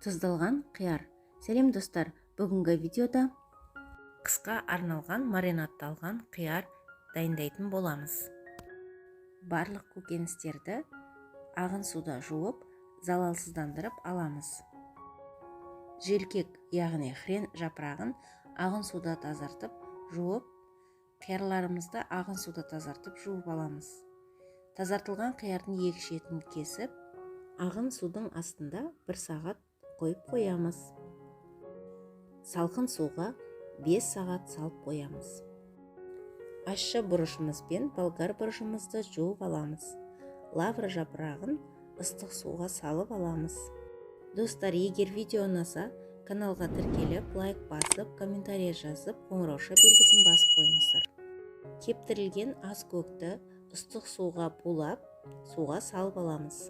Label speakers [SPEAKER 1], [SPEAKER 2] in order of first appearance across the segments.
[SPEAKER 1] Тұздалған қияр. Сәлем достар, бүгінгі видеода қысқа арналған маринадталған қияр дайындайтын боламыз. Барлық көкөністерді ағын суда жуып, залалсыздандырып аламыз. Желкек, яғни хрен жапырағын ағын суда тазартып, жуып, қиярларымызды ағын суда тазартып жуып аламыз. Тазартылған қиярдың екі шетін кесіп, ағын судың астында 1 сағат қойып қоямыз. Салқын суға 5 сағат салып қоямыз. Ащы бұрышымыз бен болгар бұрышымызды жуып аламыз. Лавра жапырағын ыстық суға салып аламыз. Достар, егер видео ұнаса, каналға тіркеліп, лайк басып, комментарий жазып, қоңырауша белгісін басып қойыңыздар. Кептірілген ас көкті ыстық суға булап, суға салып аламыз.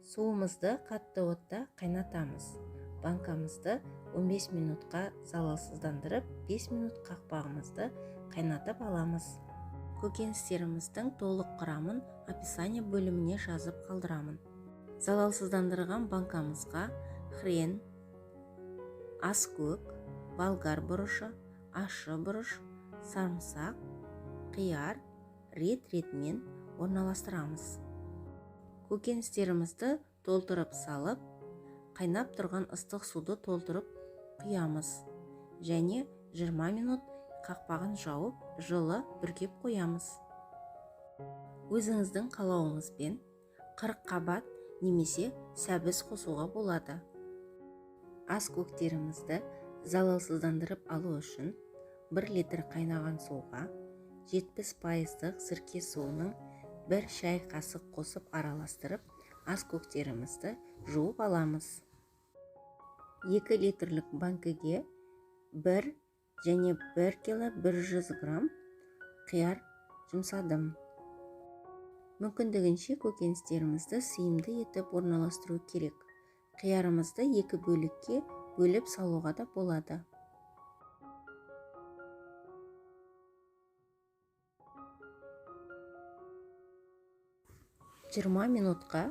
[SPEAKER 1] Суымызды қатты отта қайнатамыз. Банкамызды 15 минутқа залалсыздандырып, 5 минут қақпағымызды қайнатып аламыз. Көкөністеріміздің толық құрамын описание бөліміне жазып қалдырамын. Залалсыздандырған банкамызға хрен, ас көк, болгар бұрышы, ащы бұрыш, сарымсақ, қияр рет-ретімен орналастырамыз. Көкөністерімізді толтырып салып, қайнап тұрған ыстық суды толтырып құямыз. Және 20 минут қақпағын жауып, жылы бүркеп қоямыз. Өзіңіздің қалауыңызбен 40 қабат немесе сәбіз қосуға болады. Ас көктерімізді залалсыздандырып алу үшін 1 литр қайнаған суға 70% сірке суының 1 шай қасық қосып араластырып, ас көктерімізді жуып аламыз. 2 литрлік банкіге 1 және 1 кило 100 грамм қияр жұмсадым. Мүмкіндігінше көкөністерімізді сыйымды етіп орналастыру керек. Қиярымызды 2 бөлікке бөліп салуға да болады. Жиырма минутқа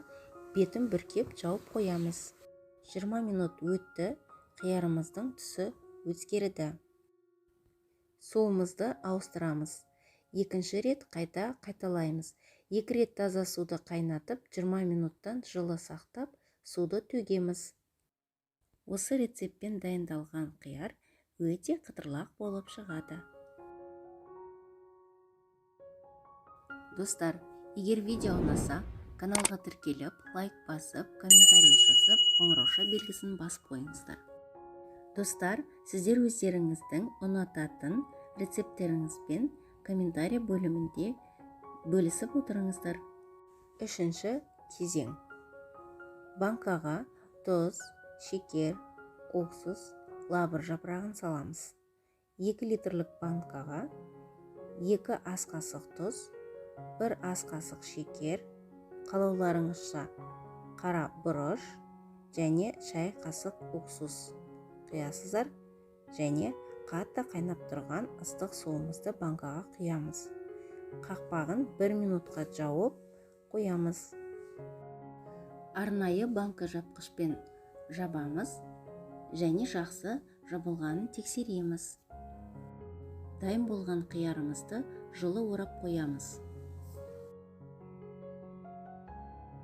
[SPEAKER 1] бетін бүркеп жауып қоямыз. 20 минут өтті, қиярымыздың түсі өзгерді. Суымызды ауыстырамыз. Екінші рет қайталаймыз. 2 рет таза суды қайнатып, 20 минуттан жылы сақтап, суды төгеміз. Осы рецептпен дайындалған қияр өте қытырлақ болып шығады. Достар, егер видео ұнаса, каналға тіркеліп, лайк басып, комментарий жазып, қоңырауша белгісін басып қойыңыздар. Достар, сіздер өздеріңіздің ұнататын рецептеріңізбен комментарий бөлімінде бөлісіп отырыңыздар. Үшінші кезең. Банкаға тұз, шекер, уксус, лавр жапырағын саламыз. 2 литрлік банкаға 2 ас қасық тұз, 1 ас қасық шекер, қалауларыңызша қара бұрыш және шай қасық уксус құясыздар, және қатты қайнап тұрған ыстық суымызды банкаға құямыз. Қақпағын 1 минутқа жауып қоямыз. Арнайы банка жапқышпен жабамыз және жақсы жабылғанын тексереміз. Дайын болған қиярымызды жылы орап қоямыз.